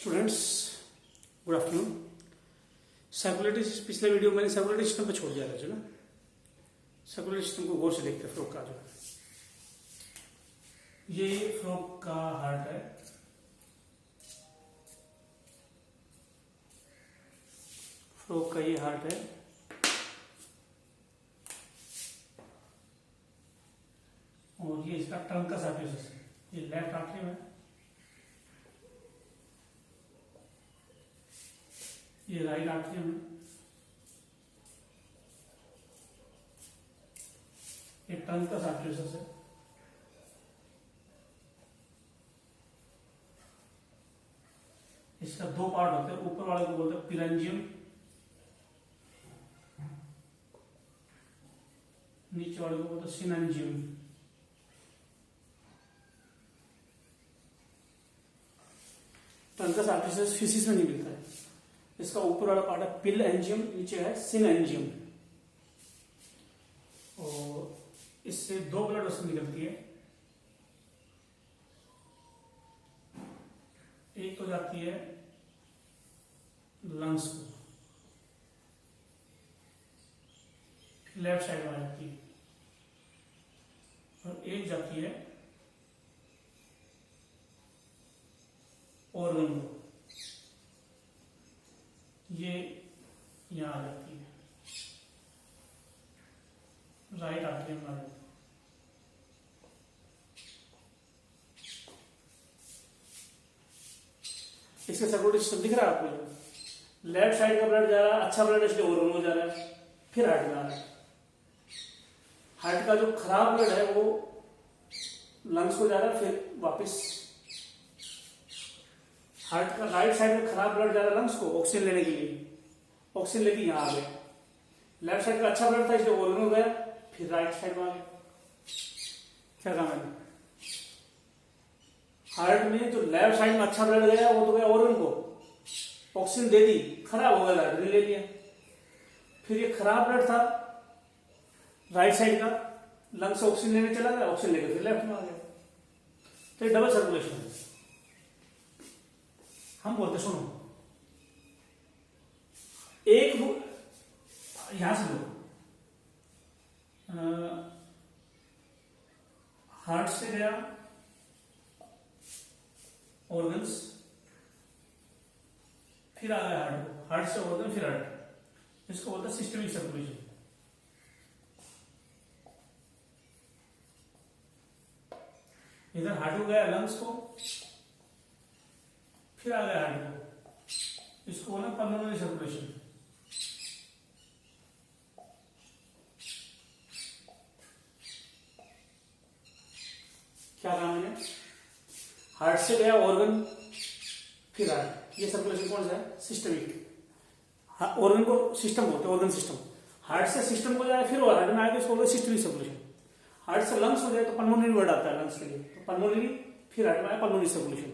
Students, good afternoon. Circulatory पिछले video मैंने circulatory system पे छोड़ दिया था जो ना। सर्कुलेटरी सिस्टम को गौर से देखते हैं। फ्लोक का जो ये फ्लोक का हार्ट है, फ्लोक का ये हार्ट है और ये इसका ट्रंकस आर्टरियस है। ये लेफ्ट आर्टरी है, ये राइट आर्टरी में, ये ट्रंकस आर्टरियस है। इसका दो पार्ट होते हैं, ऊपर वाले को बोलते हैं पिरेंजियम, नीचे वाले को बोलते हैं सिनेंजियम। ट्रंकस आर्टरियस फिसिस में नहीं मिलता है। इसका ऊपर वाला पार्ट है पिल एंजियम, नीचे है सिनेंजियम। और इससे दो ब्लड वेसल निकलती है, एक तो जाती है लंग्स को, लेफ्ट साइड में आ जाती है, और एक जाती है ऑर्गन को, ये यहां आ जाती है, राइट आर्टरी में आ जाती है। इसका सर्कुलेटरी सिस्टम दिख रहा है आपको? लेफ्ट साइड का ब्लड जा रहा है, अच्छा ब्लड इसलिए ऑर्गन को जा रहा है, फिर हार्ट में आ रहा है। हार्ट का जो खराब ब्लड है वो लंग्स को जा रहा है, फिर वापस हार्ट का राइट साइड में खराब ब्लड जा रहा है लंग्स को ऑक्सीजन लेने के लिए, ऑक्सीजन लेके यहां आ गया। लेफ्ट साइड का अच्छा ब्लड था इसलिए ऑर्गन हो गया, फिर राइट साइड में आ गया। क्या कहा मैंने? हार्ट में जो लेफ्ट साइड में अच्छा ब्लड गया वो तो गया ऑर्गन को, ऑक्सीजन दे दी, खराब हो गया, हार्ट ले लिया। फिर ये खराब ब्लड था राइट साइड का, लंग से ऑक्सीजन लेने चला गया, ऑक्सीजन लेकर फिर लेफ्ट में आ गया। तो ये डबल सर्कुलेशन है। हम बोलते सुनो, एक यहां से लो, हार्ट से गया ऑर्गन्स, फिर आ गया हार्ट को, हार्ट से ऑर्गन फिर हार्ट, इसको बोलते हैं सिस्टमिक सर्कुलेशन। इधर हार्ट को गया लंग्स को, फिर आ गया हार्ट को, इसको बोला पल्मोनरी सर्कुलेशन। क्या काम है? हार्ट से गया ऑर्गन फिर हार्ट, ये सर्कुलेशन कौन सा है? सिस्टमिक। ऑर्गन को सिस्टम बोलते हैं, ऑर्गन सिस्टम। हार्ट से सिस्टम को जाए फिर हार्ट में आएगा, इसको बोलते हैं सिस्टमिक सर्कुलेशन। हार्ट से लंग्स हो जाए तो पल्मोनरी वर्ड आता है लंग्स के लिए, तो पल्मोनरी फिर हार्ट में आया पल्मोनरी सर्कुलेशन,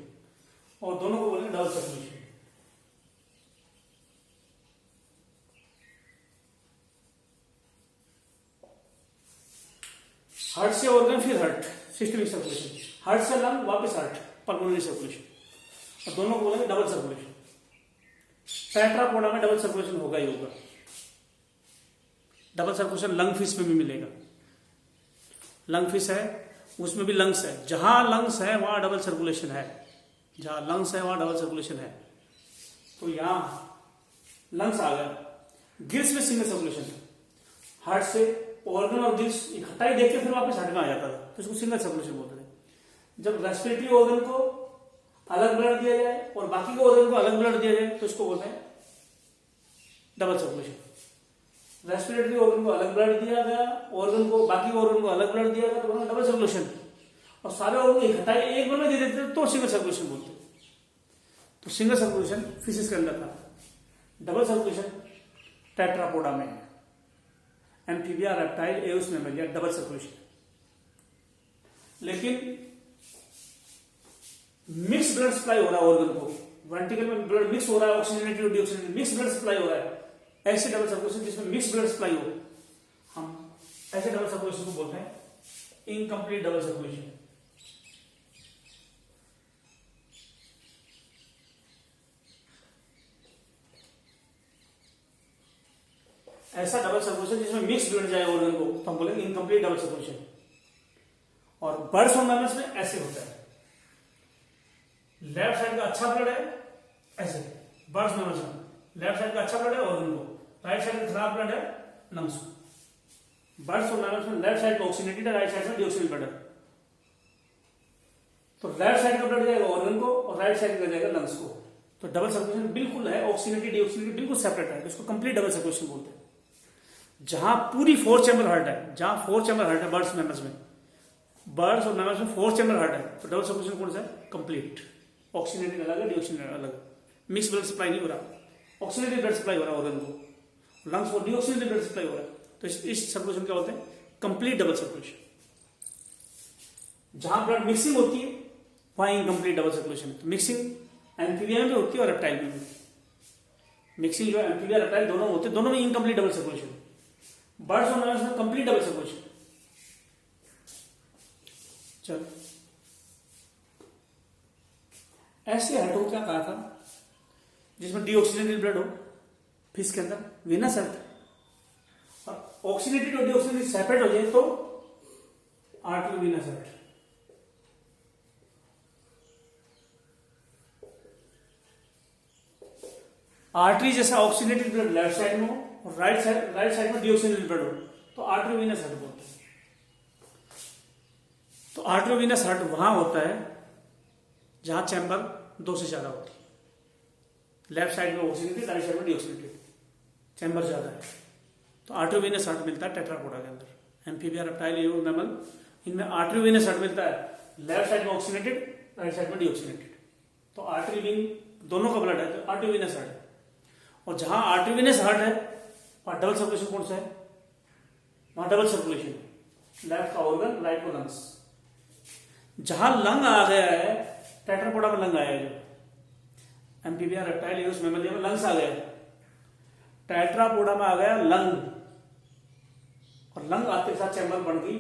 और दोनों को बोलेंगे डबल सर्कुलेशन। हार्ट से ऑर्गन फिर हार्ट, सिस्टमिक सर्कुलेशन। हार्ट से लंग वापस हार्ट, पल्मोनरी सर्कुलेशन, और दोनों को बोलेंगे डबल सर्कुलेशन। टेट्रापोडा में डबल सर्कुलेशन होगा ही होगा। डबल सर्कुलेशन लंग फिश में भी मिलेगा। लंग फिश है, उसमें भी लंग्स है, जहां लंग्स है वहां डबल सर्कुलेशन है, जहां लंग्स है वहां डबल सर्कुलेशन है। तो यहां लंग्स आ गया, गिल्स में सिंगल सर्कुलेशन है। हार्ट से ऑर्गन और गिल्स इकट्ठा ही देख के फिर वापस हार्ट में आ जाता था, तो इसको सिंगल सर्कुलेशन बोलते थे। जब रेस्पिरेटरी ऑर्गन को अलग ब्लड दिया जाए और बाकी के ऑर्गन को अलग ब्लड दिया जाए तो इसको बोलते हैं डबल सर्कुलेशन। रेस्पिरेटरी ऑर्गन को अलग ब्लड दिया गया, ऑर्गन को बाकी ऑर्गन को अलग ब्लड दिया गया, तो बोलते डबल सर्कुलेशन। और सारे ऑर्गन इकट्ठा एक ब्लड में दे देते तो सिंगल सर्कुलेशन बोलते। तो सिंगल सर्कुलेशन फिशिस के अंदर था, डबल सर्कुलेशन टेट्रापोडा में है। Amphibia, reptile, Aves Mammalia, double circulation. लेकिन मिक्स ब्लड सप्लाई हो रहा है ऑर्गन को, वेंट्रिकल में ब्लड मिक्स हो रहा है, ऑक्सीजनेटेड और डीऑक्सीजनेटेड मिक्स ब्लड सप्लाई हो रहा है। ऐसे डबल सर्कुलेशन जिसमें मिक्स ब्लड सप्लाई हो, हम ऐसे डबल सर्कुलेशन को बोलते हैं इनकम्प्लीट डबल सर्कुलेशन। ऐसा डबल सर्कुलेशन जिसमें मिक्स ब्लड जाए ऑर्गन को तो हम बोलेंगे इनकम्प्लीट डबल सर्कुलेशन। और बर्ड्स और मैमल्स में ऐसे होता है, लेफ्ट साइड का अच्छा ब्लड है ऐसे बर्ड्स मैमल्स में, लेफ्ट साइड का अच्छा ब्लड है ऑर्गन को, राइट साइड का खराब ब्लड है लंग्स को। बर्ड्स और मैमल्स में लेफ्ट साइड में ऑक्सीनेटेड है, राइट साइड में डीऑक्सीनेटेड ब्लड है। तो लेफ्ट साइड का ब्लड जाएगा ऑर्गन को और राइट साइड का जाएगा लंग्स को। तो डबल सर्कुलेशन बिल्कुल है, ऑक्सीनेटेड डीऑक्सीनेटेड बिल्कुल सेपरेट है, इसको कंप्लीट डबल सर्कुलेशन बोलते हैं। जहां पूरी 4 चैम्बर हार्ट है, जहां 4 चैम्बर हार्ट है बर्ड्स मैमल्स में, बर्ड्स और मैमल्स में 4 चैम्बर हार्ट है, तो डबल सर्कुलेशन कौन सा है? कंप्लीट। ऑक्सीनेटेड अलग है, डीऑक्सीनेटेड अलग, मिक्स ब्लड सप्लाई नहीं हो रहा, ऑक्सीनेटेड ब्लड सप्लाई हो रहा है ऑर्गन को, लंग्स को डीऑक्सीनेटेड ब्लड सप्लाई हो रहा है। तो इस सर्कुलेशन क्या बोलते हैं? Complete double circulation. जहां ब्लड मिक्सिंग होती है वहां इनकम्प्लीट डबल सर्कुलेशन। तो मिक्सिंग एम्फीबिया में भी होती है और रेप्टाइल में भी। मिक्सिंग जो है एम्फीबिया रेप्टाइल दोनों में होते हैं, दोनों में इनकम्प्लीट डबल सर्कुलेशन। बर्ड्स और मैमल्स में कंप्लीट डबल सर्कुलेशन। चलो, ऐसे हार्ट को क्या कहा था जिसमें डीऑक्सीनेटेड ब्लड हो फिश के अंदर? Venous heart. और ऑक्सीनेटेड और डीऑक्सीनेटेड सेपरेट हो जाए तो आर्टरीवेनस हार्ट। आर्टरी जैसा ऑक्सीनेटेड ब्लड लेफ्ट साइड में हो और राइट साइड में डीऑक्सीनेटेड ब्लड हो तो आर्टरीवेनस हार्ट बोलते हैं। तो आर्टरीवेनस हार्ट वहां होता है जहां चैम्बर 2 से ज्यादा होती है। लेफ्ट साइड में ऑक्सीनेटेड, राइट साइड में डीऑक्सीनेटेड, चैम्बर ज्यादा है तो आर्टरीवेनस हार्ट मिलता है टेट्रापोडा के अंदर। एम्फीबिया, रेप्टाइल, एवो, मैमल, इनमें आर्टरीवेनस हार्ट मिलता है। लेफ्ट साइड में ऑक्सीनेटेड, राइट साइड में डीऑक्सीनेटेड। तो आर्टरी विंग दोनों का ब्लड है तो आर्टरीवेनस हार्ट है। और जहां आर्टरीवेनस हार्ट है वहां डबल सर्कुलेशन कौन सा है? वहां डबल सर्कुलेशन, लेफ्ट का ऑर्गन, राइट को लंग्स। जहां लंग आ गया है, टेट्रापोडा में लंग आया है, जो एम्फीबिया, रेप्टाइल, एवोस, मैमलिया में लंग्स आ गया है, टेट्रापोडा में आ गया लंग, और लंग आते के साथ चैम्बर बढ़ गई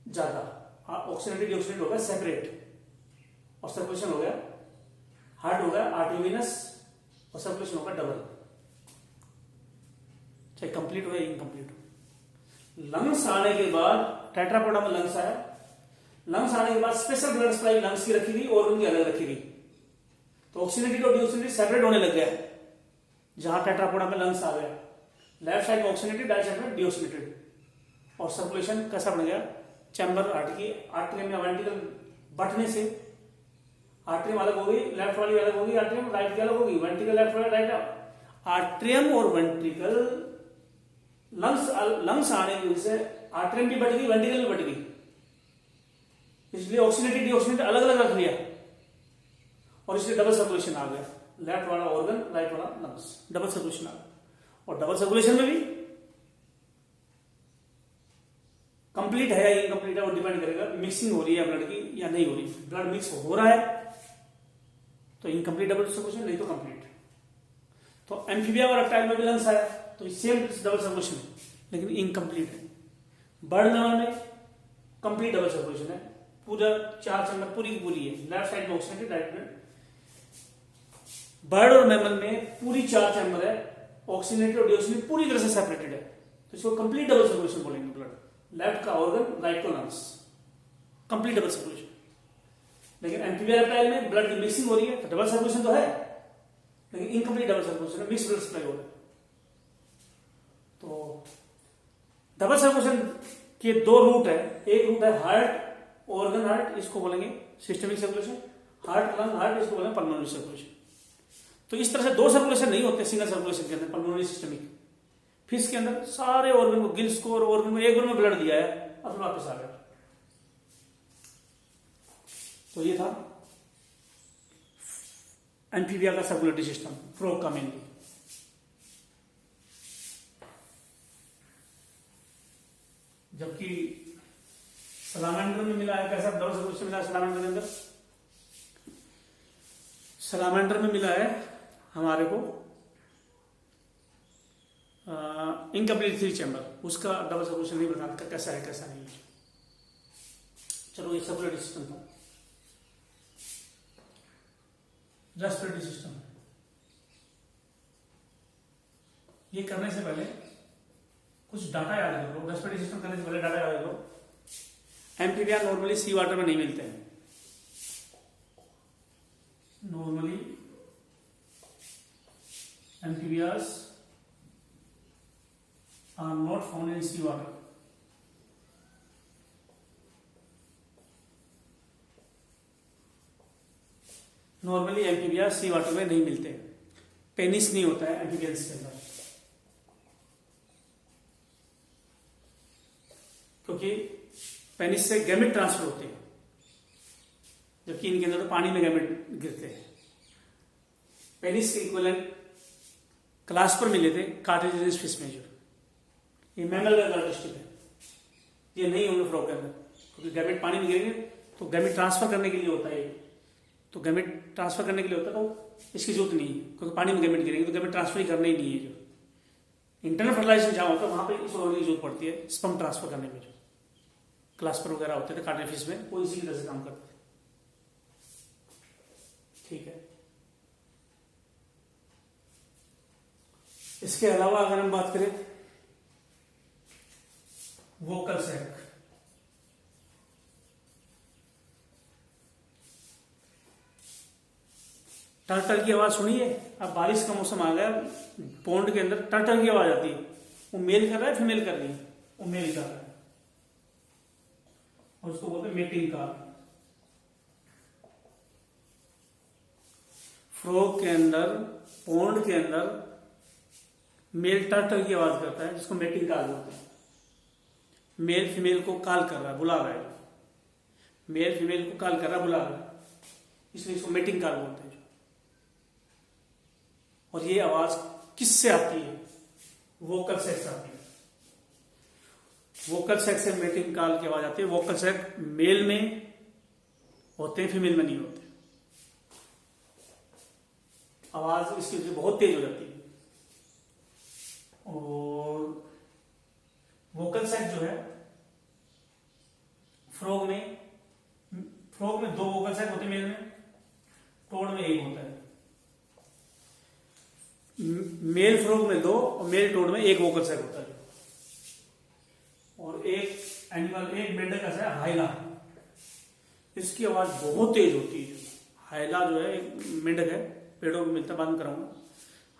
ज्यादा, ऑक्सीनेटेड डीऑक्सीनेटेड हो गया सेपरेट, और सर्कुलेशन हो गया, हार्ट हो गया आर्टरीवेनस और सर्कुलेशन होगा डबल, चाहे कंप्लीट हो या इनकम्प्लीट हो। लंग्स आने के बाद टेट्रापोडा में लंग्स आया, लंग्स आने के बाद स्पेशल ब्लड सप्लाई लंग्स की रखी गई और उनकी अलग रखी गई, तो ऑक्सीनेटेड और डीऑक्सीनेटेड सेपरेट होने लग गया। जहां टेट्रापोडा में लंग्स आ गया, लेफ्ट साइड में ऑक्सीनेटेड, राइट साइड में डीऑक्सीनेटेड, और सर्कुलेशन कैसा बन गया? चैम्बर हार्ट की आर्टरियम या वेंट्रिकल बटने से आर्टरियम अलग होगी, लेफ्ट वाली अलग होगी, आर्टरियम राइट की अलग होगी, वेंट्रिकल लेफ्ट वाली राइट। आर्टरियम और वेंट्रिकल लंग्स आने की वजह से आर्टरियम भी बढ़ गई, वेंट्रिकल भी बढ़ गई, इसलिए ऑक्सीनेटेड डीऑक्सीनेटेड अलग अलग रख लिया और इसलिए डबल सर्कुलेशन आ गया। लेफ्ट वाला ऑर्गन, राइट वाला लंग्स, डबल सर्कुलेशन आ गया। और डबल सर्कुलेशन में भी कंप्लीट है या इनकम्प्लीट है वो डिपेंड करेगा मिक्सिंग हो रही है ब्लड की या नहीं हो रही। ब्लड मिक्स हो रहा है तो इनकम्प्लीट डबल सर्कुलेशन, नहीं तो कंप्लीट। तो एम्फीबिया और रेप्टाइल में भी लंग्स आया तो सेम डबल सर्कुलेशन है लेकिन इनकम्प्लीट है। बर्ड मैमल में कंप्लीट डबल सर्कुलेशन है, पूरा 4 चैम्बर पूरी की पूरी है, लेफ्ट साइड में ऑक्सीनेटेड, राइट में। बर्ड और मैमल में पूरी 4 चैम्बर है, ऑक्सीनेटेड और डीऑक्सीनेटेड पूरी तरह से सेपरेटेड है, तो इसको कंप्लीट डबल सर्कुलेशन बोलेंगे। ब्लड लेफ्ट का ऑर्गन, राइट को लंग्स, कंप्लीट डबल सर्कुलेशन। लेकिन एम्फीबिया रेप्टाइल में ब्लड की मिक्सिंग हो रही है तो डबल सर्कुलेशन तो है लेकिन इनकम्प्लीट डबल सर्कुलेशन है, मिक्स ब्लड सप्लाई हो रहा है। तो डबल सर्कुलेशन के 2 रूट है, एक रूट है हार्ट ऑर्गन हार्ट, इसको बोलेंगे systemic circulation, heart lung heart, इसको बोलेंगे पल्मोनरी सर्कुलेशन। तो इस तरह से 2 सर्कुलेशन नहीं होते सिंगल सर्कुलेशन के अंदर, पल्मोनरी सिस्टमिक। फिश के अंदर सारे ऑर्गन को, गिल्स को और ऑर्गन को एक बार में ब्लड दिया है और वापस आ गया। तो ये था एम्फीबिया का सर्कुलेटरी सिस्टम, फ्रॉग का मेनली। जबकि सलामेंडर में मिला है कैसा डबल सर्कुलेशन मिला है सलामेंडर के अंदर? सलामेंडर में मिला है हमारे को इनकम्प्लीट 3 चैम्बर, उसका डबल सर्कुलेशन नहीं बताता कैसा है कैसा नहीं है। चलो ये सर्कुलेटरी सिस्टम था। रेस्पिरेटरी सिस्टम, ये करने से पहले कुछ डाटा याद कर लो, रेस्पिरेटरी सिस्टम करने से पहले डाटा याद कर लो। एम्फीबिया नॉर्मली सी वाटर में नहीं मिलते हैं, normally amphibians are not found in sea water. Normally amphibians sea water में नहीं मिलते, पेनिस नहीं होता है एम्फीबियंस के अंदर, क्योंकि पेनिस से गैमेट ट्रांसफर होते हैं, जबकि इनके अंदर तो पानी में गैमेट गिरते हैं। पेनिस के इक्विवेलेंट क्लास पर मिले थे कार्टिलेजिनस फिश में, जो ये मैमल का कैरेक्टरिस्टिक है, ये नहीं होंगे फ्रॉग के अंदर, क्योंकि गैमेट पानी में गिरेंगे तो गैमेट ट्रांसफर करने के लिए होता है, तो गैमेट ट्रांसफर करने के लिए होता है, तो इसकी जरूरत नहीं है, क्योंकि पानी में गैमेट गिरेंगे तो गैमेट ट्रांसफर ही करना ही नहीं है। जो इंटरनल फर्टिलाइजेशन जहां होता है वहां पे इस ऑर्गन की जरूरत पड़ती है स्पर्म ट्रांसफर करने में। जो क्लास्पर वगैरह होते थे कार्टिलेज फिश में, वो इसी की तरह से काम करते थे। ठीक है, इसके अलावा अगर हम बात करें वोकल सैक, टर्टल की आवाज सुनी है? अब बारिश का मौसम आ गया, पौंड के अंदर टर्टल की आवाज आती है, वो मेल कर रहा है फीमेल कर रही है? वो मेल कर रहा है, और उसको बोलते हैं मेटिंग कॉल। फ्रॉग के अंदर, पौंड के अंदर मेल टर्टल की आवाज करता है, जिसको मेटिंग कॉल बोलते हैं। मेल फीमेल को कॉल कर रहा है, बुला रहा है, मेल फीमेल को कॉल कर रहा है, बुला रहा है, इसलिए इसको मेटिंग कॉल बोलते हैं। और ये आवाज किससे आती है? वोकल सैक से आती है। वोकल सैक से मेटिंग कॉल की आवाज आती है। वोकल सैक मेल में होते हैं, फीमेल में नहीं होते। आवाज इसकी बहुत तेज हो जाती है। और वोकल सैक जो है फ्रॉग में दो वोकल सैक होते हैं मेल में, टोड में एक होता है। मेल फ्रॉग में दो और मेल टोड में एक वोकल सैक होता है। और एक एनिमल, एक मेंढक ऐसा है हाइला, इसकी आवाज बहुत तेज होती है। हाइला जो है एक मेंढक है, पेड़ों में मिलता, बाद में कराऊंगा।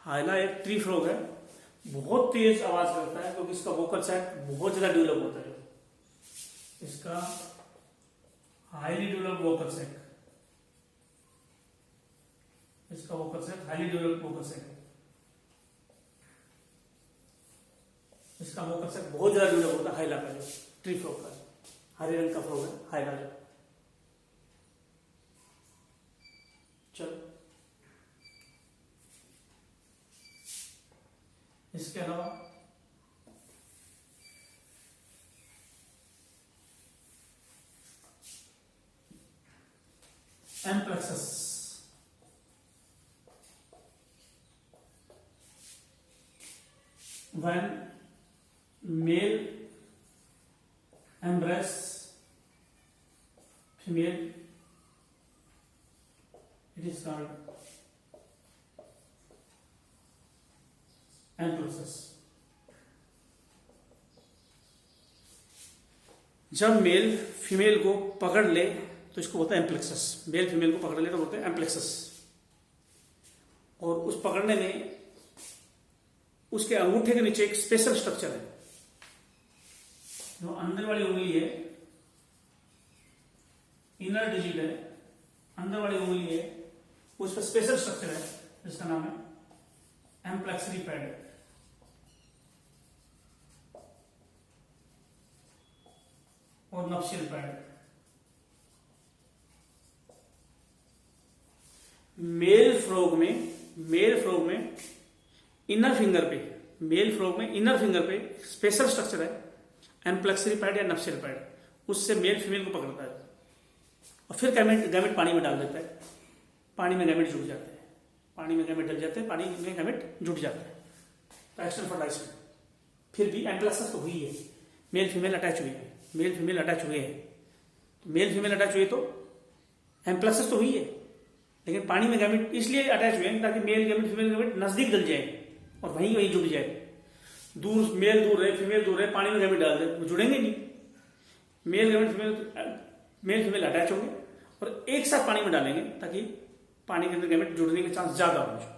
हाइला एक ट्री फ्रॉग है, बहुत तेज आवाज करता है, क्योंकि इसका वोकल सैक बहुत ज्यादा डेवलप होता है। इसका हाईली डेवलप वोकल सैक, इसका vocal sac highly develop vocal sac है। इसका वोकल सैक बहुत ज्यादा डेवलप होता है हाइला का, जो ट्री फ्रॉग का, हरे रंग का फ्रॉग है हाइला जो। चलो, इसके अलावा एम्प्लेक्सस, when male embrace female, it is called एम्प्लेक्सस। जब मेल फीमेल को पकड़ ले तो इसको बोलते हैं एम्प्लेक्सस। मेल फीमेल को पकड़ ले तो बोलते हैं एम्प्लेक्सस। और उस पकड़ने में उसके अंगूठे के नीचे एक स्पेशल स्ट्रक्चर है, जो अंदर वाली उंगली है, इनर डिजिट है, अंदर वाली उंगली है, उस पर स्पेशल स्ट्रक्चर है जिसका नाम है एम्प्लेक्सरी पैड और नप्शियल पैड। मेल फ्रॉग में इनर फिंगर पे, मेल फ्रॉग में इनर फिंगर पे स्पेशल स्ट्रक्चर है एम्प्लेक्सरी पैड या नप्शियल पैड, उससे मेल फीमेल को पकड़ता है और फिर गैमेट पानी में डाल देता है। पानी में गैमेट जुट जाते हैं, पानी में गैमेट डल जाते हैं, पानी में गैमेट जुट जाते हैं, तो एक्सटर्नल फर्टिलाइजेशन। फिर भी एम्प्लेक्सस तो हुई है, मेल फीमेल अटैच हुए हैं, मेल फीमेल अटैच हुए हैं, तो मेल फीमेल अटैच हुए तो एम्प्लेक्सस तो हुई है, लेकिन पानी में गैमेट इसलिए अटैच हुए हैं ताकि मेल गैमेट फीमेल गैमेट नजदीक डल जाए और वहीं जुट जाए। दूर मेल दूर रहे, फीमेल दूर रहे, पानी में गैमेट डाल दे, वो जुड़ेंगे नहीं। Male gamete male female attach होंगे और एक साथ पानी में डालेंगे ताकि पानी के अंदर गैमेट जुड़ने के चांस ज्यादा हो।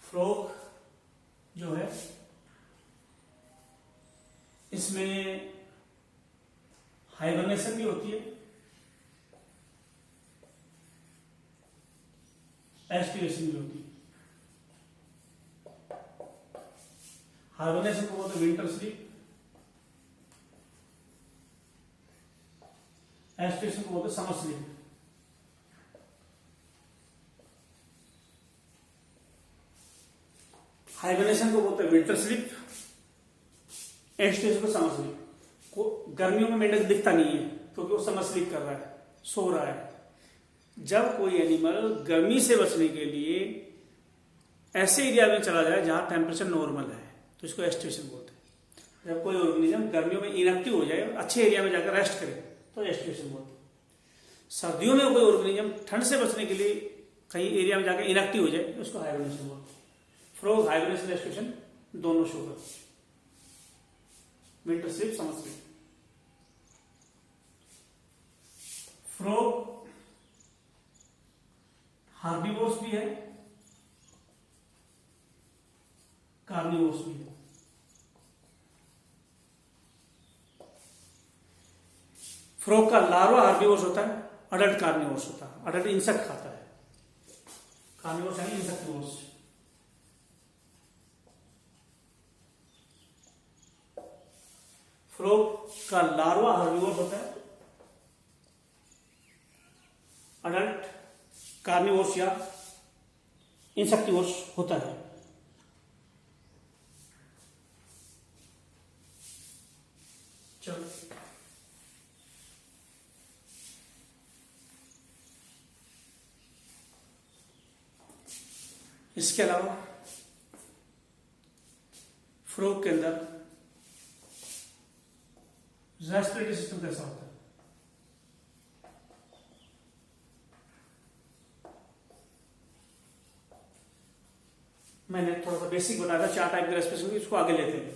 फ्रॉग जो है इसमें हाइबरनेशन भी होती है, एस्टिवेशन भी होती है। हाइबरनेशन को बोलते हैं विंटर स्लीप, एस्टिवेशन को बोलते हैं समर स्लीप। हाइबरनेशन को बोलते हैं विंटर स्लीप, एस्टिवेशन को समर स्लीप। गर्मियों में मेंढक दिखता नहीं है क्योंकि वो समर स्लीप कर रहा है, सो रहा है। जब कोई एनिमल गर्मी से बचने के लिए ऐसे एरिया में चला जाए जहां टेम्परेचर नॉर्मल है तो इसको एस्टिवेशन बोलते हैं। जब कोई ऑर्गेनिज्म गर्मियों में इनएक्टिव हो जाए, अच्छे एरिया में जाकर रेस्ट करे तो एस्टिवेशन बोलते हैं। सर्दियों में कोई ऑर्गेनिज्म ठंड से बचने के लिए कहीं एरिया में जाकर इनएक्टिव हो जाए उसको हाइबरनेशन बोलते हैं। फ्रॉग हाइबरनेशन एस्टिवेशन दोनों शो करते हैं, winter sleep summer sleep. Frog herbivores भी है, कार्निवोर्स भी है। फ्रॉग का लार्वा हार्बीवोर्स होता है, अडल्ट कार्निवोर्स होता है, अडल्ट इंसेक्ट खाता है। कार्निवोर्स यानी इंसेक्टिवोर्स। फ्रॉग का लार्वा हार्बीवोर्स होता है, अडल्ट कार्निवोर्स या इंसेक्टिवोर्स होता है। चलो इसके अलावा फ्रॉग के अंदर रेस्पिरेटरी सिस्टम कैसा होता है? मैंने थोड़ा सा बेसिक बताया था, 4 टाइप के रेस्पिरेशन, इसको आगे लेते हैं।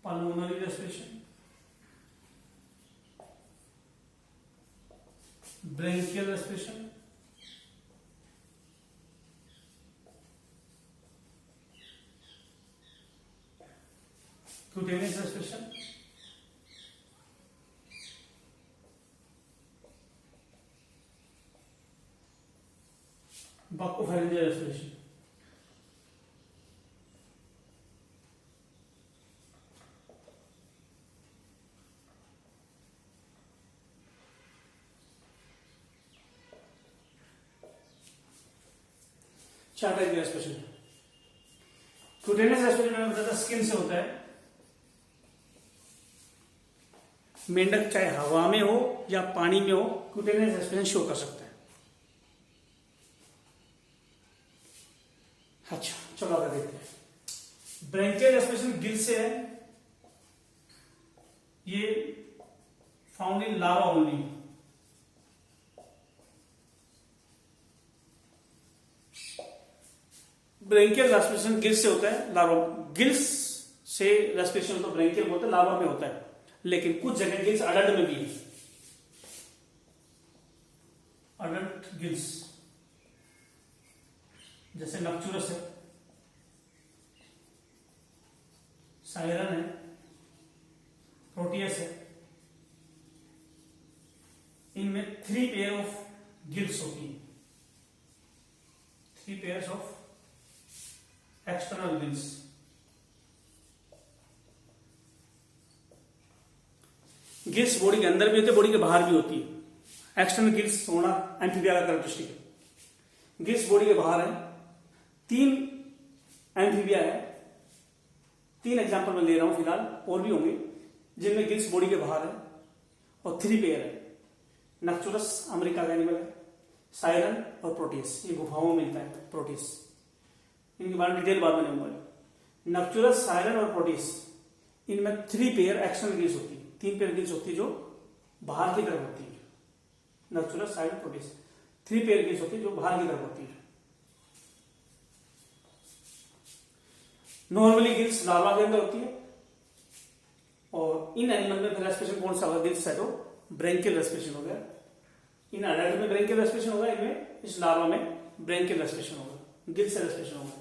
Pulmonary respiration, branchial respiration, cutaneous respiration, buccopharyngeal respiration. चार टाइप के रेस्पिरेशन। क्यूटेनियस रेस्पिरेशन मैंने बताया था स्किन से होता है। मेंढक चाहे हवा में हो या पानी में हो क्यूटेनियस रेस्पिरेशन शो कर सकता है। अच्छा चलो आगे देखते हैं। ब्रेंकियल रेस्पिरेशन गिल से है, ये found in larva only. Branchial respiration gills से होता है, लार्वा गिल्स से रेस्पिरेशन होता है, ब्रेंकियल होता है, लार्वा में होता है। लेकिन कुछ जगह गिल्स अडल्ट में भी है, अडल्ट गिल्स जैसे नक्चुरस है, सायरन है, प्रोटियस है। इनमें 3 पेयर ऑफ गिल्स होती है, 3 pairs of external gills. Gills body के अंदर भी होती है, बॉडी के बाहर भी होती है। एक्सटर्नल गिल्स होना एम्फीबिया का कैरेक्टरिस्टिक है। गिल्स बॉडी के बाहर है। 3 एम्फीबिया है, 3 एग्जांपल मैं ले रहा हूं फिलहाल, और भी होंगे जिनमें गिल्स बॉडी के बाहर है और 3 पेयर है। नक्चुरस अमेरिका का एनिमल है, सायरन और प्रोटियस, ये गुफाओं में मिलता है प्रोटियस। इनके बारे में डिटेल बाद में नहीं होगा। नक्चुलस, साइरन और प्रोटिस, इनमें 3 पेयर एक्सटर्नल गिल्स होती है, 3 पेयर गिल्स होती है जो बाहर की तरफ होती है। नक्चुलस, साइरन, प्रोटिस, 3 पेयर गिल्स होती है जो बाहर की तरफ होती है। नॉर्मली गिल्स लार्वा के अंदर होती है। और इन एनिमल में रेस्पिरेशन कौन सा होगा? गिल्स है तो ब्रेंकियल रेस्पिरेशन हो गया। इन अडल्ट में ब्रेंकियल रेस्पिरेशन होगा, इनमें इस लार्वा में ब्रेंकियल रेस्पिरेशन होगा, गिल्स से रेस्पिरेशन होगा।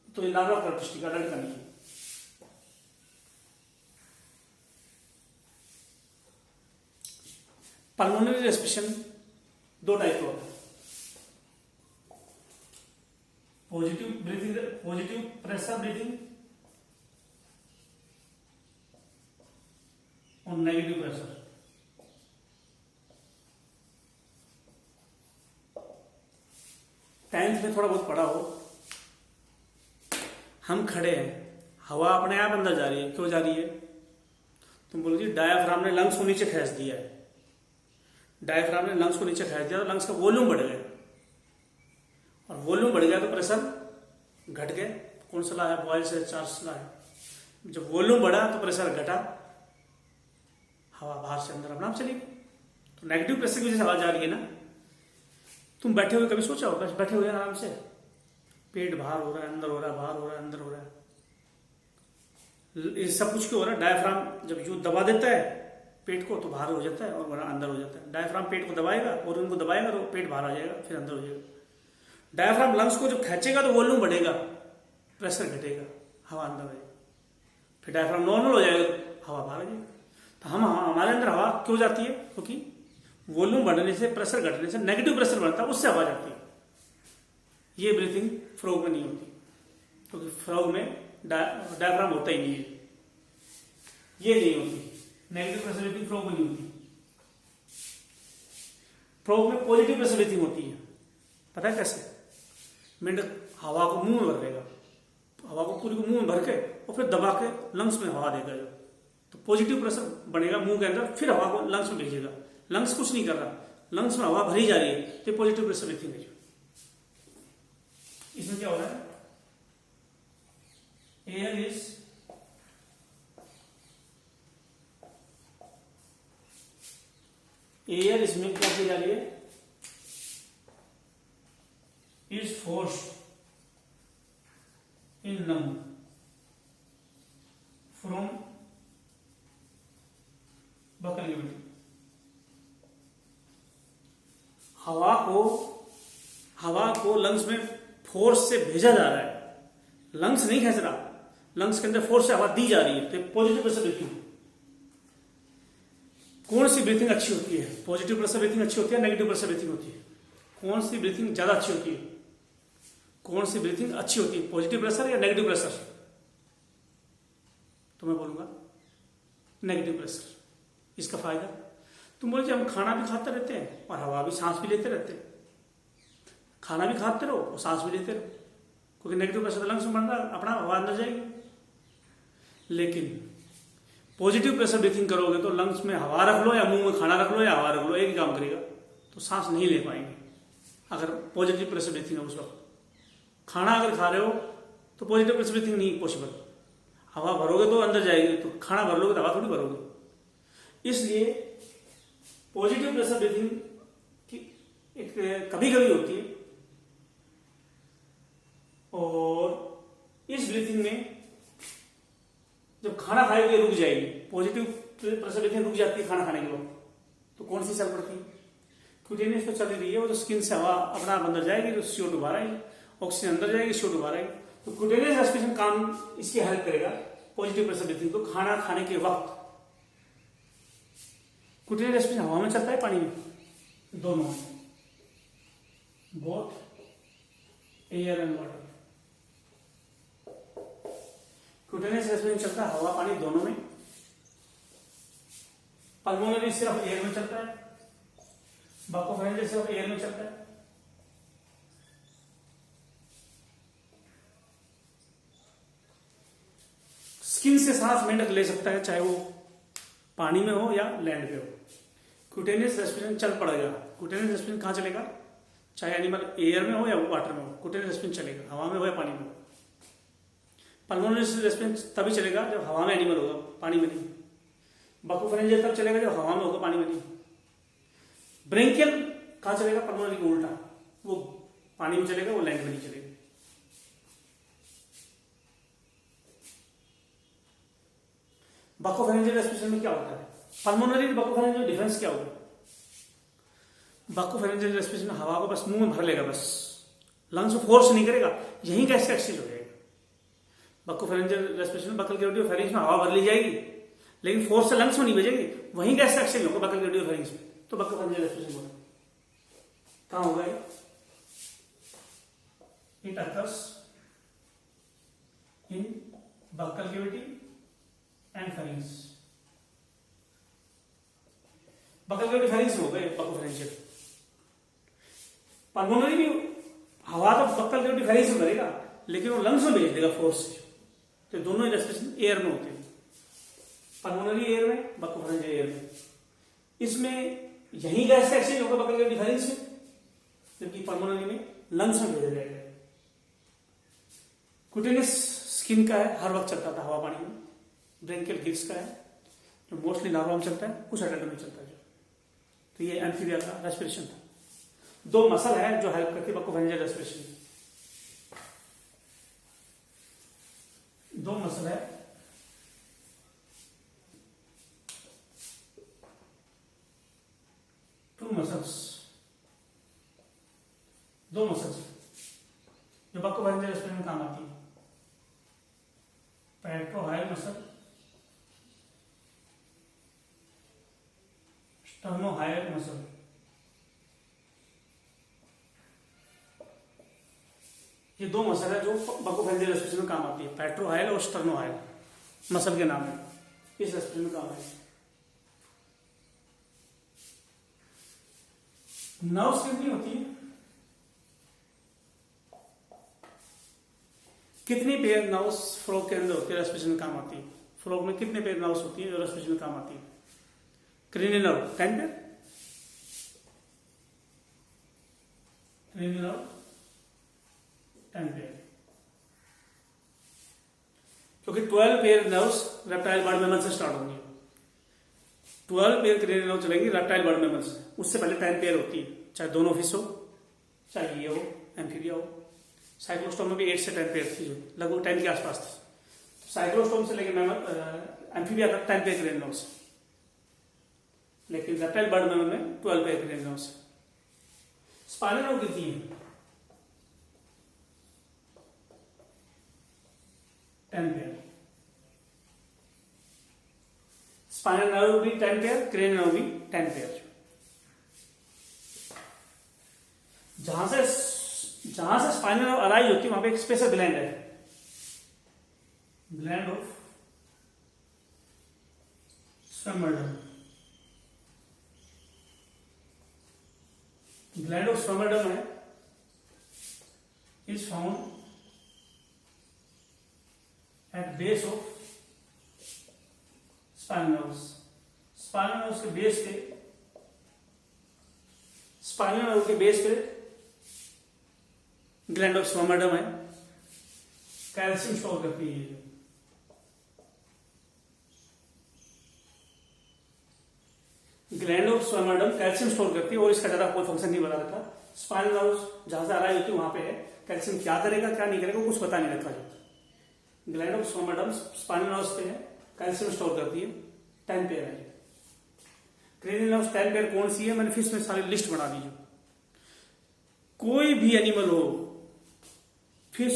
तो ये लार्वा कैरेक्टरिस्टिक अडल्ट का नहीं है। पल्मोनरी रेस्पिरेशन 2 टाइप का होता है। Positive breathing, positive pressure breathing और नेगेटिव प्रेशर। टेंथ में थोड़ा बहुत पढ़ा हो। हम खड़े हैं, हवा अपने आप अंदर जा रही है, क्यों जा रही है? तुम बोलो जी डायाफ्राम ने लंग्स को नीचे खींच दिया है। डायाफ्राम ने लंग्स को नीचे खींच दिया तो लंग्स का वॉल्यूम बढ़ गया, और वॉल्यूम बढ़ गया तो प्रेशर घट गया। कौन सा ला है? बॉयल से चार्ल्स ला है। जब वॉल्यूम बढ़ा तो प्रेशर घटा, हवा बाहर से अंदर अपना आप चली गई। तो नेगेटिव प्रेशर की वजह से हवा जा रही है ना। तुम बैठे हुए कभी सोचा होगा? बैठे हुए आराम से, पेट बाहर हो रहा है, अंदर हो रहा है, बाहर हो रहा है, अंदर हो रहा है, ये सब कुछ क्यों हो रहा है? डायफ्राम जब यूं दबा देता है पेट को तो बाहर हो जाता है और अंदर हो जाता है। डायफ्राम पेट को दबाएगा और उनको दबाएगा तो पेट बाहर आ जाएगा, फिर अंदर हो जाएगा। डायफ्राम लंग्स को जब खींचेगा तो वॉल्यूम बढ़ेगा, प्रेशर घटेगा, हवा अंदर आएगी। फिर डायफ्राम नॉर्मल हो जाएगा तो हवा बाहर आ जाएगी। तो हमारे अंदर हवा क्यों जाती है? क्योंकि वॉल्यूम बढ़ने से, प्रेशर घटने से नेगेटिव प्रेशर बढ़ता है, उससे हवा जाती है। ये ब्रीथिंग फ्रॉग में नहीं होती, क्योंकि फ्रॉग में डायफ्राम होता ही नहीं है, ये नहीं होती। नेगेटिव प्रेशर ब्रीथिंग फ्रॉग में नहीं होती। फ्रॉग में पॉजिटिव प्रेशर ब्रीथिंग होती है। पता है कैसे? मेंढक हवा को मुंह में भर लेगा, हवा को पूरी को मुंह में भर के और फिर दबा के लंग्स में हवा देगा। जो तो पॉजिटिव प्रेशर बनेगा मुंह के अंदर, फिर हवा को लंग्स में भेजेगा। लंग्स कुछ नहीं कर रहा, लंग्स में हवा भरी जा रही है, तो पॉजिटिव प्रेशर ब्रीथिंग है। इसमें क्या हो रहा है? एयर इसमें क्या की जा रही है? Is force in lung from buccal cavity. हवा को लंग्स में फोर्स से भेजा जा रहा है, लंग्स नहीं खींच रहा, लंग्स के अंदर फोर्स से हवा दी जा रही है। तो पॉजिटिव प्रेशर ब्रीथिंग। कौन सी ब्रीथिंग अच्छी होती है? पॉजिटिव प्रेशर ब्रीथिंग अच्छी होती है, नेगेटिव प्रेशर ब्रीथिंग होती है? कौन सी ब्रीथिंग ज्यादा अच्छी होती है? कौन सी ब्रीथिंग अच्छी होती है, पॉजिटिव प्रेशर या नेगेटिव प्रेशर? तो मैं बोलूंगा नेगेटिव प्रेशर। इसका फायदा, तुम बोले हम खाना भी खाते रहते हैं और हवा भी, सांस भी लेते रहते हैं। खाना भी खाते रहो और सांस भी लेते रहो, क्योंकि नेगेटिव प्रेशर लंग्स में बन रहा है, अपना हवा अंदर जाएगी। लेकिन पॉजिटिव प्रेशर ब्रीथिंग करोगे तो लंग्स में हवा रख लो या मुंह में खाना रख लो या हवा रख लो, एक ही काम करेगा। तो सांस नहीं ले पाएंगे अगर पॉजिटिव प्रेशर ब्रीथिंग है उस वक्त। खाना अगर खा रहे हो तो पॉजिटिव प्रेशर ब्रीथिंग नहीं पॉसिबल। हवा भरोगे तो अंदर जाएगी, तो खाना भर लोगे तो हवा थोड़ी भरोगे। इसलिए पॉजिटिव प्रेशर ब्रीथिंग की एक कभी कभी होती है, और इस ब्रीथिंग में जब खाना खाएगी रुक जाएगी। पॉजिटिव प्रेशर ब्रीथिंग रुक जाती है खाना खाने के वक्त, तो कौन सी चल पड़ती है? क्यूटेनियस तो चल रही है, वो तो स्किन से हवा अपना आप अंदर जाएगी तो CO2 बाहर आएगी, ऑक्सीजन अंदर जाएगी, CO2 बाहर आएगी। तो क्यूटेनियस रेस्पिरेशन काम इसकी हेल्प करेगा पॉजिटिव प्रेशर ब्रीथिंग को खाना खाने के वक्त। क्यूटेनियस रेस्पिरेशन हवा में चलता है, पानी में, दोनों में, both air and water. Cutaneous respiration चलता है हवा पानी दोनों में। पल्मोनरी सिर्फ एयर में चलता है, बकोफेरेंजियल सिर्फ एयर में चलता है। स्किन से सांस मेंढक ले सकता है, चाहे वो पानी में हो या लैंड पे हो। क्यूटेनियस रेस्पिरेशन चल पड़ेगा। क्यूटेनियस रेस्पिरेशन कहां चलेगा? चाहे एनिमल एयर में हो या वाटर में हो, क्यूटेनियस रेस्पिरेशन चलेगा, हवा में हो या पानी में हो। पल्मोनरी रेस्पिरेशन तभी चलेगा जब हवा में एनिमल होगा, पानी में नहीं। बकोफेरेंजियल तब चलेगा जब हवा में होगा, पानी में नहीं। ब्रेंकियल कहाँ चलेगा? पल्मोनरी के उल्टा, वो पानी में चलेगा, वो लैंड में नहीं चलेगा। बकोफेरेंजियल रेस्पिरेशन में क्या होता है? पल्मोनरी और बकोफेरेंजियल डिफरेंस क्या होगा? बकोफेरेंजियल रेस्पिरेशन में हवा को बस मुंह में भर लेगा, बस लंग्स में फोर्स नहीं करेगा, यहीं गैस का एक्सचेंज हो जाएगा। बकोफेरेंजियल रेस्पिरेशन में बकल कैविटी और फेरिंक्स में हवा भर ली जाएगी, लेकिन फोर्स से लंग्स में नहीं भेजेगी, वहीं गैस का एक्सचेंज होगा बकल कैविटी और फेरिंक्स में। तो बकोफेरेंजियल रेस्पिरेशन होगा। कहां होगा ये? It occurs in buccal cavity and pharynx. Buccal cavity pharynx में होगा बकोफेरेंजियल। पल्मोनरी भी हवा तो बकल कैविटी फेरिंक्स में भरेगा, लेकिन वो लंग्स में भेज देगा फोर्स से। तो दोनों ही रेस्पिरेशन एयर में होते हैं, पल्मोनरी एयर में, बकोफेरेंजियल एयर में। इसमें यही गैस का एक्सचेंज होगा बकल कैविटी फेरिंक्स में, जबकि पल्मोनरी में लंग्स में भेजा जाएगा। कुटेनियस स्किन का है, हर वक्त चलता था हवा पानी में। ब्रेंकियल गिल्स का है, जो मोस्टली लार्वा में चलता है, कुछ एडल्ट में चलता है। तो ये एम्फीबिया का रेस्पिरेशन था। दो मसल है जो हेल्प करती है बकोफेरेंजियल रेस्पिरेशन में। दो मसल है, दो मसल्स जो बकोफेरेंजियल रेस्पिरेशन में काम आती है। पेट्रोहाइल मसल, स्टर्नोहाइल मसल। ये दो मसल है जो बकोफेरेंजियल रेस्पिरेशन में काम आती है, पेट्रोहाइल और स्टर्नोहाइल मसल के नाम है, इस रेस्पिरेशन में काम है। नर्व्स कितनी होती है? कितनी पेयर नर्व्स फ्रॉग के अंदर होती है, रेस्पिरेशन में काम आती है? फ्रॉग में कितने पेयर नर्व्स होती है जो रेस्पिरेशन में काम आती है? Cranial nerve 10 pair, cranial nerve 10 pair, क्योंकि 12 pair nerves reptile bird mammal से स्टार्ट होंगी। 12 पेयर क्रेनियल नर्व चलेंगी रेप्टाइल बर्ड मैमल से, उससे पहले 10 पेयर होती है, चाहे दोनों फिश हो, चाहे ये हो एम्फीबिया हो। साइक्लोस्टोम में भी 8 से 10 पेयर थी, जो लगभग 10 के आसपास थी। साइक्लोस्टोम से लेकर मैमल एम्फीबिया तक 10 पेयर क्रेनियल नर्व्स, लेकिन रेप्टाइल बर्ड मैमल में 12 pair cranial nerves. Spinal nerve कितनी है? 10 पेयर। स्पाइनल नर्व भी 10 पेयर, क्रेनियल नर्व भी 10 पेयर। जहां से स्पाइनल नर्व अराइज होती है वहां पे एक स्पेशल ग्लैंड है, ग्लैंड ऑफ स्वेमर्डम। ग्लैंड ऑफ स्वेमर्डम है, is found at base of spinal nerves. Spinal nerves के बेस पे, स्पाइनल नर्व के बेस पे ग्लैंड ऑफ स्वेमर्डम है, कैल्शियम स्टोर करती है। ग्लैंड ऑफ स्वेमर्डम कैल्शियम स्टोर करती है और इसका ज्यादा कोई फंक्शन नहीं बता रहता। स्पाइनल नर्व जहां से अराइज होती है वहां पे है, कैल्शियम क्या करेगा क्या नहीं करेगा कुछ पता नहीं रहता। जो ग्लैंड ऑफ स्वेमर्डम स्पाइनल नर्व पे है, कैल्शियम स्टोर करती है, 10 पेयर है। क्रेनियल नर्व 10 पेयर कौन सी है? मैंने फिश में सारी लिस्ट बना दी। कोई भी एनिमल हो, फिश,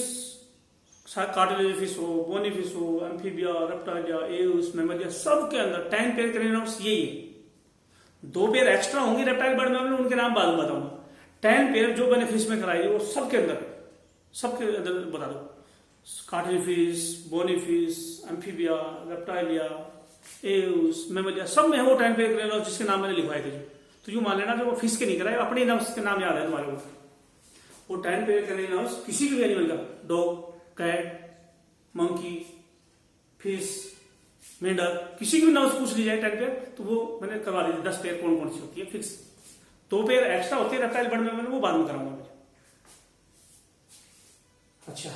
कार्टिलेज फिश हो, बोनी फिश हो, एम्फीबिया, रेप्टाइलिया, एव्स, मैमलिया, सब के अंदर 10 पेयर क्रेनियल नर्व्स यही है। 2 पेयर एक्स्ट्रा होंगी रेप्टाइल बर्ड मैमल में, उनके नाम बाद में बताऊंगा। 10 पेयर जो मैंने फिश में कराई वो सबके अंदर बता दो। Cartilage fish, bony fish, Amphibia, Reptilia, Aves, Mammalia, सब में है वो 10 पेयर क्रेनियल नर्व्स जिसके नाम मैंने लिखवाए थे। तो यूं मान लेना जो वो फिश के नहीं कराए, अपने नर्व्स के नाम याद है तुम्हारे को। वो 10 पेयर क्रेनियल नर्व्स किसी भी एनिमल का, डॉग, कैट, मंकी, फिश, मेंढक, किसी की भी नर्व्स पूछ ली जाए 10 पेयर तो वो मैंने करवा दी। 10 पेयर कौन कौन सी होती है फिक्स। 2 पेयर एक्स्ट्रा होती है रेप्टाइल बर्ड मैमल में, वो बाद में कराऊंगा। अच्छा,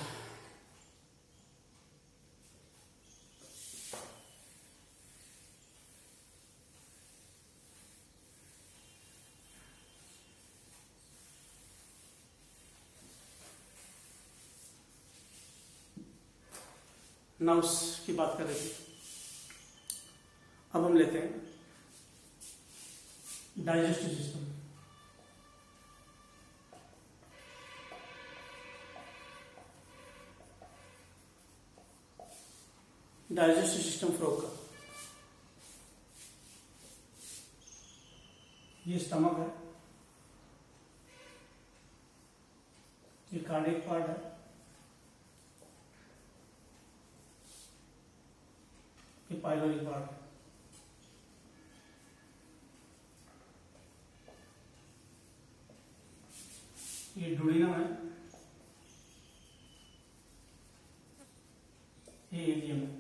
नर्व्स की बात कर रहे थे। अब हम लेते हैं digestive system. Digestive system frog का, ये स्टमक है, ये कार्डियक पार्ट है, ये पाइलोरी पार्ट है। ये डुओडेनम है, ये इलियम है,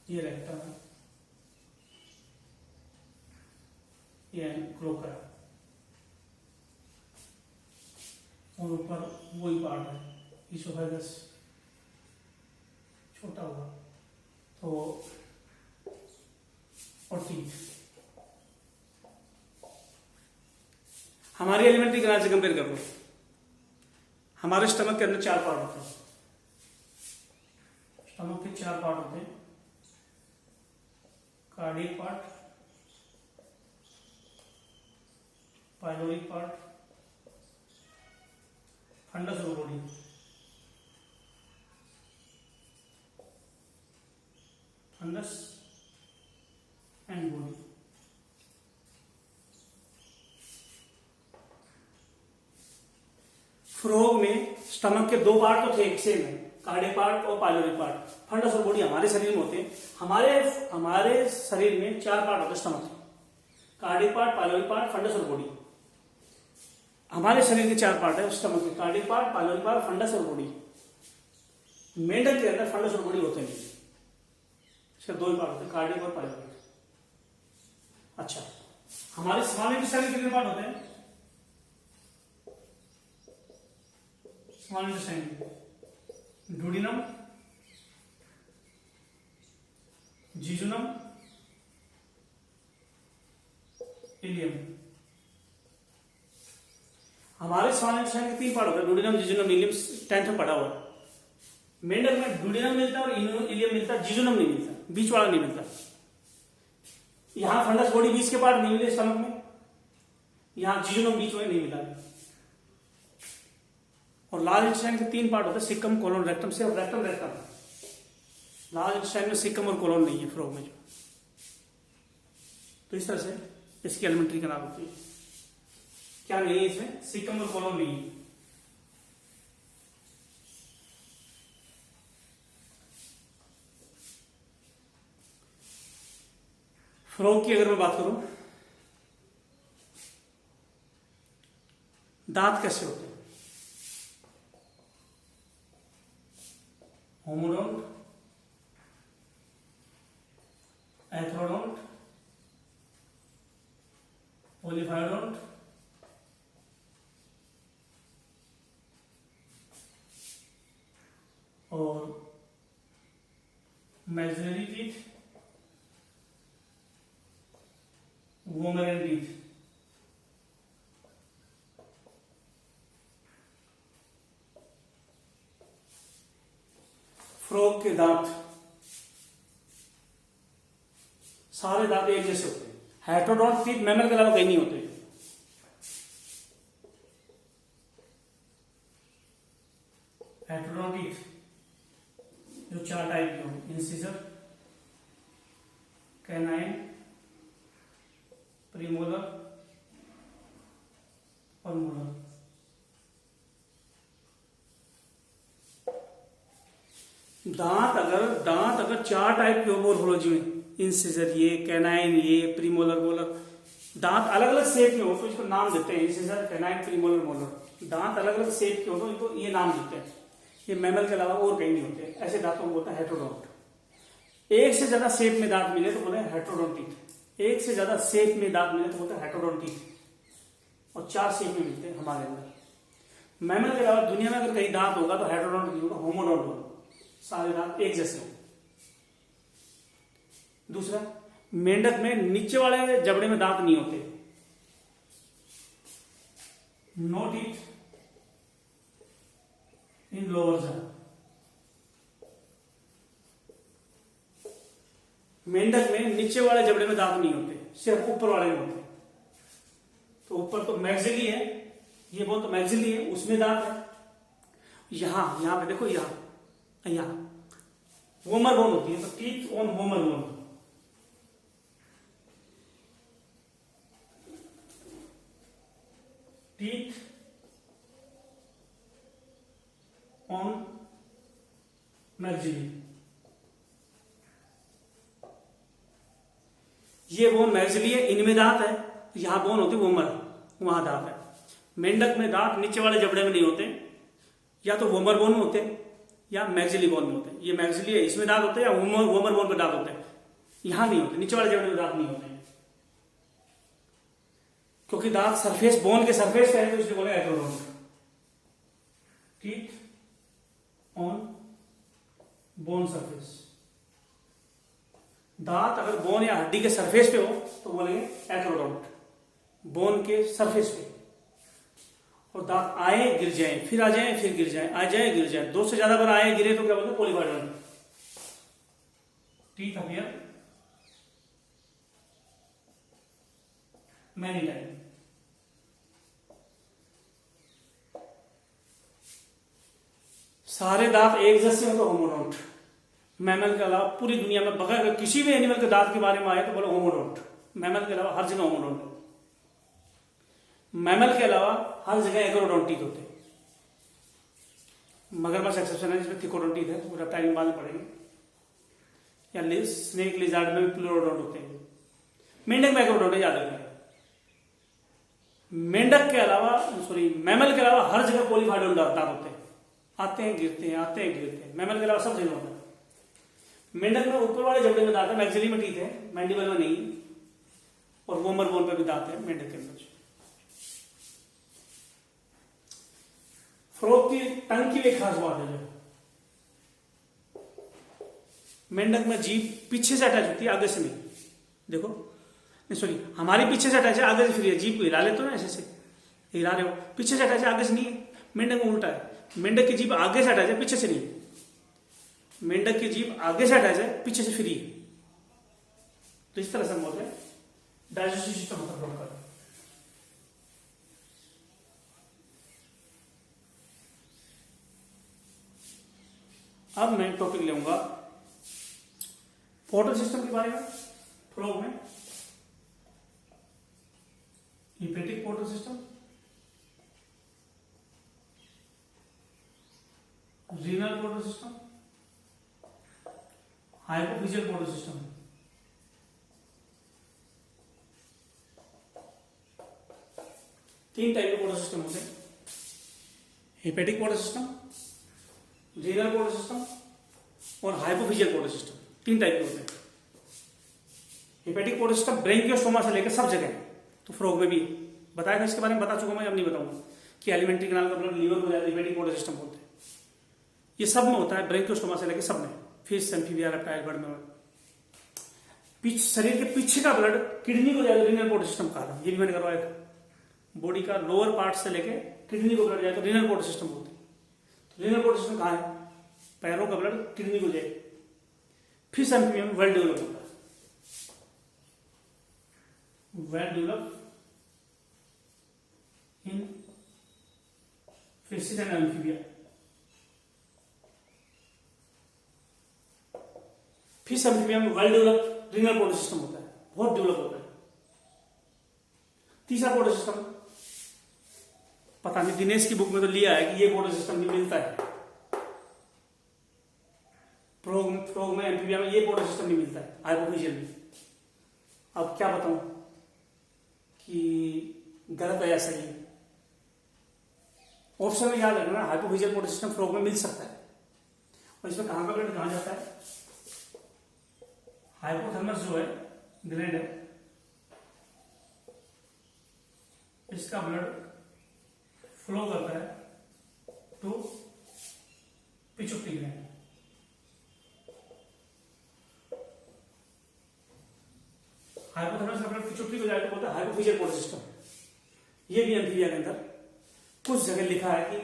ये रेक्टम है, ये क्लोकर है, और ऊपर वही पार्ट है इसोफेगस, छोटा हुआ तो, और टीथ। हमारी एलिमेंट्री ग्लैंड से कंपेयर कर लो। हमारे स्टमक के अंदर 4 पार्ट होते हैं। स्टमक के 4 पार्ट होते हैं, cardiac part, pyloric part, fundus of body, fundus and body. Frog में स्टमक के 2 पार्ट तो थे, एक सेम है, कार्डियक पार्ट और पाइलोरी पार्ट। फंडस और बॉडी हमारे शरीर में होते हैं। हमारे शरीर में 4 पार्ट होते हैं स्टमक के, cardiac part, pyloric part, fundus और बॉडी। हमारे शरीर के 4 पार्ट है स्टमक के, cardiac part, pyloric part, fundus और बॉडी। मेंढक के अंदर फंडस और बॉडी होते नहीं, सिर्फ 2 ही पार्ट होते हैं, कार्डियक और पाइलोरी। अच्छा, हमारे स्मॉल इंटेस्टाइन के कितने पार्ट होते हैं? Small intestine, duodenum, jejunum, ileum. हमारे स्मॉल इंटेस्टाइन के 3 पार्ट होते हैं, डुओडेनम, जिजुनम, इलियम। 10th में पढ़ा हुआ है। मेंढक में डुओडेनम मिलता है और इलियम मिलता है, जिजुनम नहीं मिलता, बीच वाला नहीं मिलता। यहां फंडस बॉडी बीच के पार्ट नहीं मिले स्टमक में, यहां जिजुनम बीच में नहीं मिला। और लार्ज इंटेस्टाइन के 3 पार्ट होते हैं, सिकम, कोलोन, रेक्टम। सिर्फ रेक्टम रहता है, लार्ज इंटेस्टाइन में सिकम और कोलोन नहीं है फ्रॉग में जो। तो इस तरह से इसकी एलिमेंट्री का नाम होती है। क्या नहीं है इसमें? सिकम और कोलोन नहीं है। फ्रॉग की अगर मैं बात करूं, दांत कैसे होते हैं? होमोडोंट, एंथ्रोडोंट, पोलीफायडोंट, और मैक्सिलरी टीथ, वोमेरल टीथ। फ्रॉग के दांत, सारे दांत एक जैसे होते हैं। हेटेरोडोंट टीथ मैमल के अलावा कहीं नहीं होते। हेटेरोडोंट टीथ जो 4 टाइप के होते हैं, इंसिजर, कैनाइन, प्रीमोलर और मोलर। दांत अगर 4 टाइप के मोर्फोलॉजी में, इंसिजर ये, कैनाइन ये, प्रीमोलर, मोलर, दांत अलग अलग शेप में हो तो इसको नाम देते हैं इंसिजर, कैनाइन, प्रीमोलर, मोलर। दांत अलग अलग शेप के हो तो इनको ये नाम देते हैं। ये मैमल के अलावा और कहीं नहीं होते। ऐसे दांतों को बोलता है हेटेरोडोंट। एक से ज्यादा शेप में दांत मिले तो बोलते हैं हेटेरोडोंटिक। एक से ज्यादा शेप में दांत मिले तो बोलते हैं हेटेरोडोंटिक। और 4 शेप में मिलते हैं हमारे अंदर। मैमल के अलावा दुनिया में अगर कहीं दांत होगा तो हेटेरोडोंट नहीं होगा, होमोडोंट होगा। सारे दांत एक जैसे होंगे। दूसरा, मेंढक में नीचे वाले जबड़े में दांत नहीं होते। नो टीथ इन लोअर जा। मेंढक में नीचे वाले जबड़े में दांत नहीं होते, सिर्फ ऊपर वाले में होते। तो ऊपर तो मैक्सिली है, ये बोन तो मैक्सिली है, उसमें दांत है। यहां पे देखो, यहां वोमर बोन होती है, तो teeth on vomer bone. Teeth on maxillary, ये बोन मैक्सिली है, इनमें दांत है। यहां बोन होती है वोमर, वहां दांत है। मेंढक में दांत नीचे वाले जबड़े में नहीं होते, या तो वोमर बोन में होते या मैक्सिली बोन में होते। ये मैक्सिली है, इसमें दांत होते हैं, या वोमर बोन पे दांत होते हैं। यहां नहीं होते, नीचे वाले जबड़े में दांत नहीं होते, क्योंकि दांत सरफेस, बोन के सरफेस पे है, तो इसलिए बोले acrodont. Teeth on bone surface. दांत अगर बोन या हड्डी के सरफेस पे हो तो बोलेंगे एटरोडोंट, बोन के सरफेस पे। और दांत आए गिर जाए, फिर आ जाए, फिर गिर जाए, आ जाए गिर जाए, दो से ज्यादा बार आए गिरे तो क्या बोलते हैं? Polyphyodont. Teeth appear many time. सारे दांत एक जैसे हो तो होमोडोंट। मैमल के अलावा पूरी दुनिया में बगैर किसी भी एनिमल के दांत के बारे में आए तो बोलो होमोडोंट। मैमल के अलावा हर जगह होमोडोंट। मैमल के अलावा हर जगह एकोडोंटीथ होते हैं। मगरमच्छ एक्सेप्शन है, जिसमें थिकोडोंटीथ है, वो रेप्टाइल में बाद में पढ़ेंगे। या स्नेक, लिजार्ड में भी प्लूरोडोंट होते हैं। मेंढक में एकोडोंट है, याद रखना। मेंढक के अलावा, मैमल के अलावा हर जगह पॉलीफाइडोंट दांत होते हैं। आते हैं गिरते हैं, आते हैं गिरते हैं। मैमल के अलावा सब जगह होता है। मेंढक में ऊपर वाले जबड़े में दांत है, मैक्सिली में टीथ है, मैंडिबल में नहीं। और वोमर बोन पे भी दांत है मेंढक के अंदर। फ्रॉग की टंग की एक खास बात है, जो मेंढक में जीभ पीछे से अटैच होती है, आगे से नहीं। देखो, नहीं सॉरी, हमारी पीछे से अटैच है, आगे से फ्री है। जीभ को हिला लेते हो ना, ऐसे से हिला रहे हो, पीछे से अटैच है, आगे से नहीं है। मेंढक में उल्टा है, मेंढक की जीभ आगे से अटैच है, पीछे से नहीं है। मेंढक की जीभ आगे से अटैच है, पीछे से फ्री है। तो इस तरह से हम बोलते हैं डाइजेस्टिव सिस्टम होता है। अब मैं टॉपिक लूंगा पोर्टल सिस्टम के बारे में। फ्रॉग में hepatic portal system, renal portal system, hypophyseal portal system. तीन टाइप के पोर्टल सिस्टम होते हैं। Hepatic portal system, renal portal system और हाइपोफिजियल पोर्टल सिस्टम। तीन टाइप के होते हैं। हिपेटिक पोर्टल सिस्टम ब्रेंकियोस्टोमा से लेकर सब जगह है। तो फ्रॉग में भी बताया था, इसके बारे में बता चुका मैं, अब नहीं बताऊंगा कि एलिमेंट्री कैनाल का ब्लड लीवर को जाता है, हिपेटिक पोर्टल सिस्टम बोलते हैं। ये सब में होता है, ब्रेंकियोस्टोमा से लेकर सब में। फिश, एम्फीबिया, रेप्टाइल, बर्ड में। शरीर के पीछे का ब्लड किडनी को जाएगा, रीनल पोर्टल सिस्टम कहा था, ये भी मैंने करवाया था। बॉडी का लोअर पार्ट से लेके किडनी को ब्लड जाए तो रीनल पोर्टल सिस्टम बोलते हैं। तो रीनल पोर्टल सिस्टम कहाँ है? पैरों का ब्लड किडनी को जाए। फिश एम्फीबिया में वेल डेवलप होता है, well develop in fishes and Amphibia. Fish Amphibia में well develop renal portal system होता है, बहुत डेवलप होता है। तीसरा पोर्टल सिस्टम, पता नहीं, दिनेश की बुक में तो लिया है कि ये पोर्टल सिस्टम भी मिलता है। फ्रॉग में, एम्फीबिया में ये पोर्टल सिस्टम नहीं मिलता है, हाइपोफिजियल में। अब क्या बताऊं कि गलत है या सही है? ऑप्शन में याद रखना, हाइपोफिजियल पोर्टल सिस्टम फ्रॉग में मिल सकता है। और इसमें कहां का ब्लड कहां जाता है? हाइपोथैलेमस जो है, ग्लैंड है, इसका ब्लड फ्लो करता है टू पिट्यूटरी ग्लैंड। हाइपोथैलेमस का ब्लड पिट्यूटरी को जाए तो बोलते हैं हाइपोफिजियल पोर्टल सिस्टम। ये भी एम्फीबिया के अंदर कुछ जगह लिखा है कि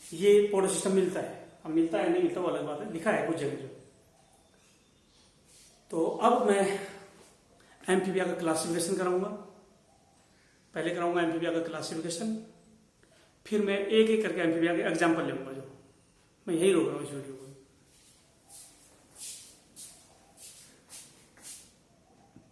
ये पोर्टल सिस्टम मिलता है। अब मिलता है नहीं मिलता वो अलग बात है, लिखा है कुछ जगह जो। तो अब मैं एम्फीबिया का क्लासिफिकेशन कराऊंगा। पहले कराऊंगा एम्फीबिया का क्लासिफिकेशन, फिर मैं एक एक करके एम्फीबिया के एग्जाम्पल लूंगा। जो मैं यही रोक रहा हूँ इस वीडियो को।